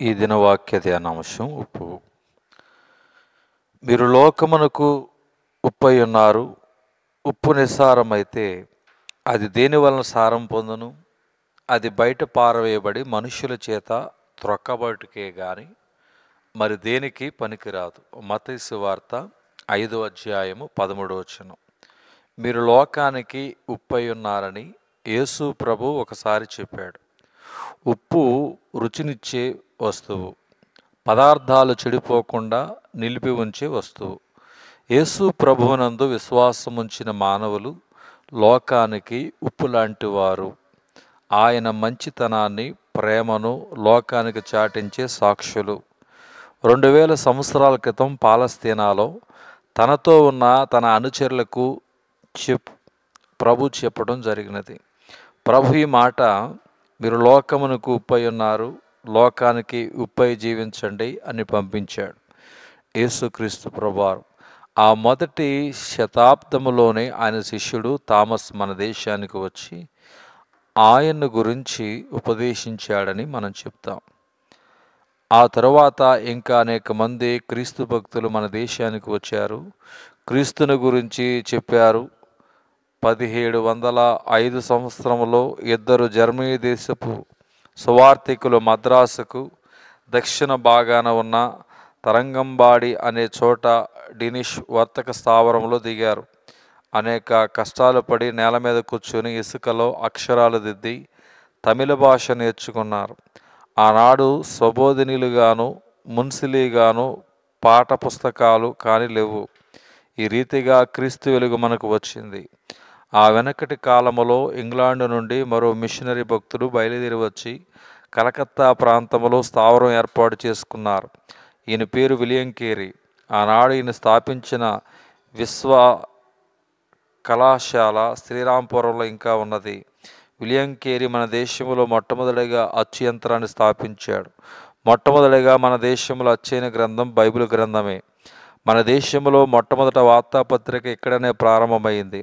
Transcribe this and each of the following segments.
ఈ దినవాక్య ధ్యానాంశం ఉప్పు. మీరు లోకమునకు ఉప్పై ఉన్నారు. ఉప్పు నిస్సారమైతే అది దేని వలన సారం పొందును? అది బయట పారవేయబడి మనుష్యుల చేత త్రొక్కబట్టుకే గాని మరి దేనికి పనికిరాదు. మత్తయి సువార్త 5వ అధ్యాయము 13వ వచనం. మీరు లోకానికి ఉప్పై ఉన్నారని యేసు ప్రభు ఒకసారి చెప్పాడు. ఉప్పు రుచినిచ్చే వస్తువు, పదార్థాలు చెడిపోకుండా నిలిపి ఉంచే వస్తువు. యేసు ప్రభువునందు విశ్వాసముంచిన మానవులు లోకానికి ఉప్పు లాంటి వారు. ఆయన మంచితనాన్ని, ప్రేమను లోకానికి చాటించే సాక్షులు. 2000 సంవత్సరాల క్రితం పాలస్తీనాలో తనతో ఉన్న తన అనుచరులకు ప్రభు చెప్పడం జరిగినది. ప్రభు ఈ మాట, మీరు లోకమునకు ఉప్పై ఉన్నారు, లోకానికి ఉప్పై జీవించండి అని పంపించాడు యేసుక్రీస్తు ప్రభువారు. ఆ మొదటి శతాబ్దములోనే ఆయన శిష్యుడు థామస్ మన దేశానికి వచ్చి ఆయన్ను గురించి ఉపదేశించాడని మనం చెప్తాం. ఆ తరువాత ఇంకా అనేక మంది క్రీస్తు భక్తులు మన దేశానికి వచ్చారు, క్రీస్తుని గురించి చెప్పారు. 1705 సంవత్సరంలో 2 జర్మనీ దేశపు సువార్థికులు మద్రాసుకు దక్షిణ భాగాన ఉన్న తరంగంబాడి అనే చోట డినిష్ వర్తక స్థావరంలో దిగారు. అనేక కష్టాలు పడి నేల మీద కూర్చొని ఇసుకలో అక్షరాలు దిద్ది తమిళ భాష నేర్చుకున్నారు. ఆనాడు స్వబోధినిలుగాను మున్సిలీగాను పాఠ పుస్తకాలు కాని లేవు. ఈ రీతిగా క్రీస్తు వెలుగు మనకు వచ్చింది. ఆ వెనకటి కాలములో ఇంగ్లాండ్ నుండి మరో మిషనరీ భక్తులు బయలుదేరి వచ్చి కలకత్తా ప్రాంతంలో స్థావరం ఏర్పాటు చేసుకున్నారు. ఈయన పేరు విలియం కేరీ. ఆనాడు ఈయన స్థాపించిన విశ్వ కళాశాల శ్రీరాంపురంలో ఇంకా ఉన్నది. విలియం కేరీ మన దేశంలో మొట్టమొదటిగా అచ్చు యంత్రాన్ని స్థాపించాడు. మొట్టమొదటిగా మన దేశంలో అచ్చైన గ్రంథం బైబిల్ గ్రంథమే. మన దేశంలో మొట్టమొదట వార్తాపత్రిక ఇక్కడనే ప్రారంభమైంది.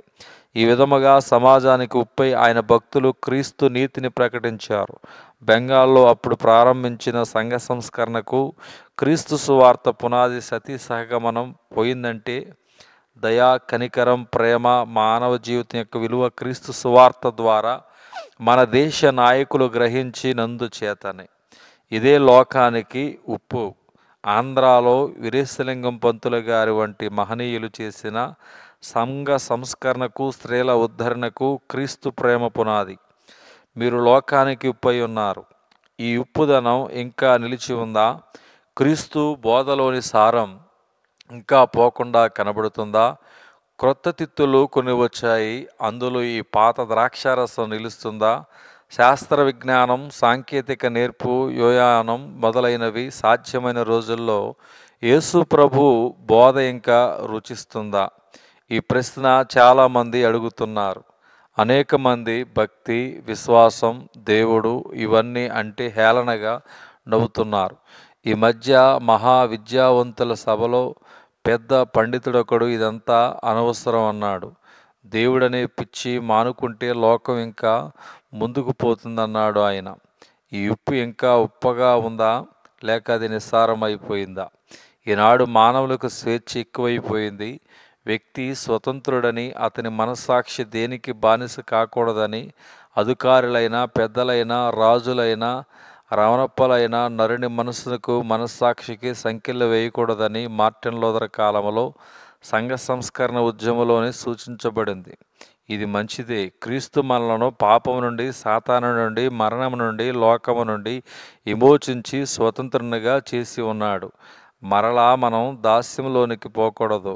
ఈ విధముగా సమాజానికి ఉప్పై ఆయన భక్తులు క్రీస్తు నీతిని ప్రకటించారు. బెంగాల్లో అప్పుడు ప్రారంభించిన సంఘ సంస్కరణకు క్రీస్తు సువార్త పునాది. సతీ సహగమనం పోయిందంటే దయా, కనికరం, ప్రేమ, మానవ జీవితం యొక్క విలువ క్రీస్తు సువార్త ద్వారా మన దేశ నాయకులు గ్రహించినందు చేతనే. ఇదే లోకానికి ఉప్పు. ఆంధ్రాలో వీరేశలింగం పంతులు గారి వంటి మహనీయులు చేసిన సంఘ సంస్కరణకు, స్త్రీల ఉద్ధరణకు క్రీస్తు ప్రేమ పునాది. మీరు లోకానికి ఉప్పై ఉన్నారు. ఈ ఉప్పుదనం ఇంకా నిలిచి ఉందా? క్రీస్తు బోధలోని సారం ఇంకా పోకుండా కనబడుతుందా? క్రొత్త తిత్తులు కొన్ని వచ్చాయి, అందులో ఈ పాత ద్రాక్షారసం నిలుస్తుందా? శాస్త్ర విజ్ఞానం, సాంకేతిక నేర్పు, యోయానం మొదలైనవి సాధ్యమైన రోజుల్లో యేసు ప్రభు బోధ ఇంకా రుచిస్తుందా? ఈ ప్రశ్న చాలామంది అడుగుతున్నారు. అనేక మంది భక్తి, విశ్వాసం, దేవుడు ఇవన్నీ అంటే హేళనగా నవ్వుతున్నారు. ఈ మధ్య మహావిద్యావంతుల సభలో పెద్ద పండితుడొకడు ఇదంతా అనవసరం అన్నాడు. దేవుడనే పిచ్చి మానుకుంటే లోకం ఇంకా ముందుకు పోతుందన్నాడు ఆయన. ఈ ఉప్పు ఇంకా ఉప్పగా ఉందా, లేక అది నిస్సారం అయిపోయిందా? ఈనాడు మానవులకు స్వేచ్ఛ ఎక్కువైపోయింది. వ్యక్తి స్వతంత్రుడని, అతని మనస్సాక్షి దేనికి బానిస కాకూడదని అధికారులైనా, పెద్దలైనా, రాజులైనా, రవణప్పలైనా నరుని మనస్సుకు, మనస్సాక్షికి సంకెళ్ళు వేయకూడదని మార్టిన్ లూథర్ కాలంలో సంఘ సంస్కరణ ఉద్యమంలోనే సూచించబడింది. ఇది మంచిదే. క్రీస్తు మనలను పాపము నుండి, సాతాను నుండి, మరణం నుండి, లోకము నుండి విమోచించి స్వతంత్రునిగా చేసి ఉన్నాడు. మరలా మనం దాస్యంలోనికి పోకూడదు.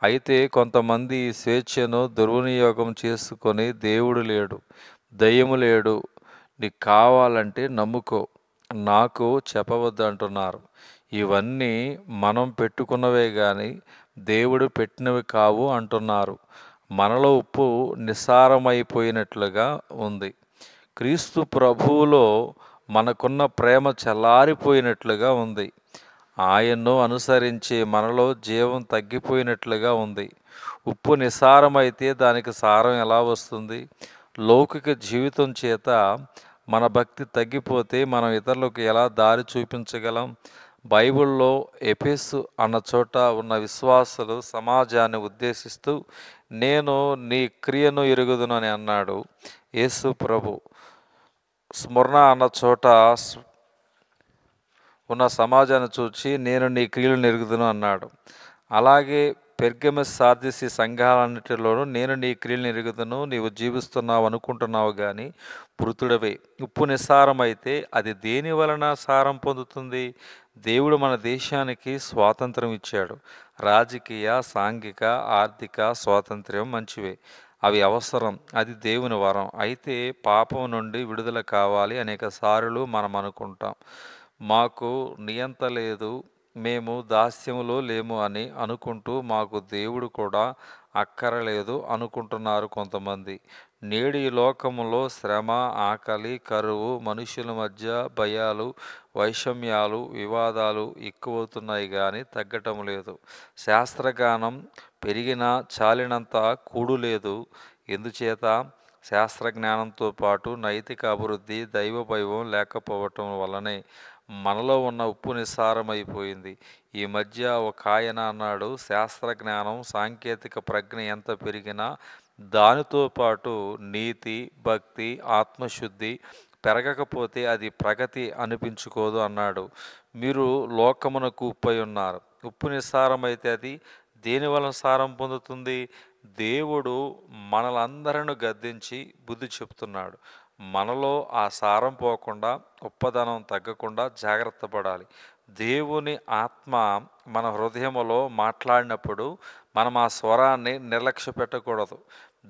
అయితే కొంతమంది ఈ స్వేచ్ఛను దుర్వినియోగం చేసుకొని దేవుడు లేడు, దయ్యము లేడు, నీకు కావాలంటే నమ్ముకో, నాకు చెప్పవద్దు అంటున్నారు. ఇవన్నీ మనం పెట్టుకున్నవే కానీ దేవుడు పెట్టినవి కావు అంటున్నారు. మనలో ఉప్పు నిస్సారమైపోయినట్లుగా ఉంది. క్రీస్తు ప్రభువులో మనకున్న ప్రేమ చల్లారిపోయినట్లుగా ఉంది. ఆయన్ను అనుసరించే మనలో జీవం తగ్గిపోయినట్లుగా ఉంది. ఉప్పు నిస్సారమైతే దానికి సారం ఎలా వస్తుంది? లౌకిక జీవితం చేత మన భక్తి తగ్గిపోతే మనం ఇతరులకు ఎలా దారి చూపించగలం? బైబిల్లో ఎఫెసు అన్న చోట ఉన్న విశ్వాసులు సమాజాన్ని ఉద్దేశిస్తూ నేను నీ క్రియను ఎరుగుదును అని అన్నాడు యేసు ప్రభు. స్మరణ అన్న చోట ఉన్న సమాజాన్ని చూచి నేను నీ క్రియలను ఎరుగుదును అన్నాడు. అలాగే పెర్గమస్ సార్దీసి సంఘాలన్నిటిలోనూ నేను నీ క్రియలను ఎరుగుదును, నీవు జీవిస్తున్నావు అనుకుంటున్నావు కానీ మృతుడవే. ఉప్పు నిస్సారమైతే అది దేని వలన సారం పొందుతుంది? దేవుడు మన దేశానికి స్వాతంత్రం ఇచ్చాడు. రాజకీయ, సాంఘిక, ఆర్థిక స్వాతంత్ర్యం మంచివే, అవి అవసరం, అది దేవుని వరం. అయితే పాపం నుండి విడుదల కావాలి అనేక సార్లు మనం అనుకుంటాం, మాకు నియంత లేదు, మేము దాస్యములో లేము అని అనుకుంటూ మాకు దేవుడు కూడా అక్కరలేదు అనుకుంటున్నారు కొంతమంది. నేడు ఈ లోకములో శ్రమ, ఆకలి, కరువు, మనుషుల మధ్య భయాలు, వైషమ్యాలు, వివాదాలు ఎక్కువవుతున్నాయి కానీ తగ్గటం లేదు. శాస్త్రజ్ఞానం పెరిగినా చాలినంత కూడు లేదు. ఎందుచేత? శాస్త్రజ్ఞానంతో పాటు నైతిక అభివృద్ధి, దైవ భయం లేకపోవటం వల్లనే మనలో ఉన్న ఉప్పు నిస్సారమైపోయింది. ఈ మధ్య ఒక ఆయన అన్నాడు, శాస్త్రజ్ఞానం, సాంకేతిక ప్రజ్ఞ ఎంత పెరిగినా దానితో పాటు నీతి, భక్తి, ఆత్మశుద్ధి పెరగకపోతే అది ప్రగతి అనిపించుకోదు అన్నాడు. మీరు లోకమునకు ఉప్పై ఉన్నారు. ఉప్పు నిస్సారమైతే అది దేని వలన సారం పొందుతుంది? దేవుడు మనలందరిని గద్దించి బుద్ధి చెప్తున్నాడు. మనలో ఆ సారం పోకుండా, ఉప్పదనం తగ్గకుండా జాగ్రత్త పడాలి. దేవుని ఆత్మ మన హృదయములో మాట్లాడినప్పుడు మనం ఆ స్వరాన్ని నిర్లక్ష్య పెట్టకూడదు.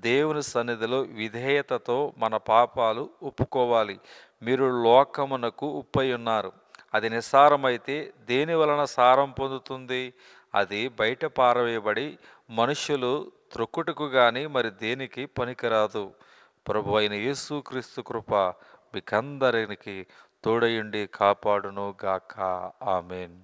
దేవుని సన్నిధిలో విధేయతతో మన పాపాలు ఒప్పుకోవాలి. మీరు లోకమునకు ఉప్పై ఉన్నారు. అది నిస్సారమైతే దేని వలన సారం పొందుతుంది? అది బయట పారవేయబడి మనుష్యులు త్రొక్కుటకు గాని మరి దేనికి పనికిరాదు. ప్రభు అయిన యేసుక్రీస్తు కృప మీకందరికి తోడయుండి కాపాడును గాక. ఆమేన్.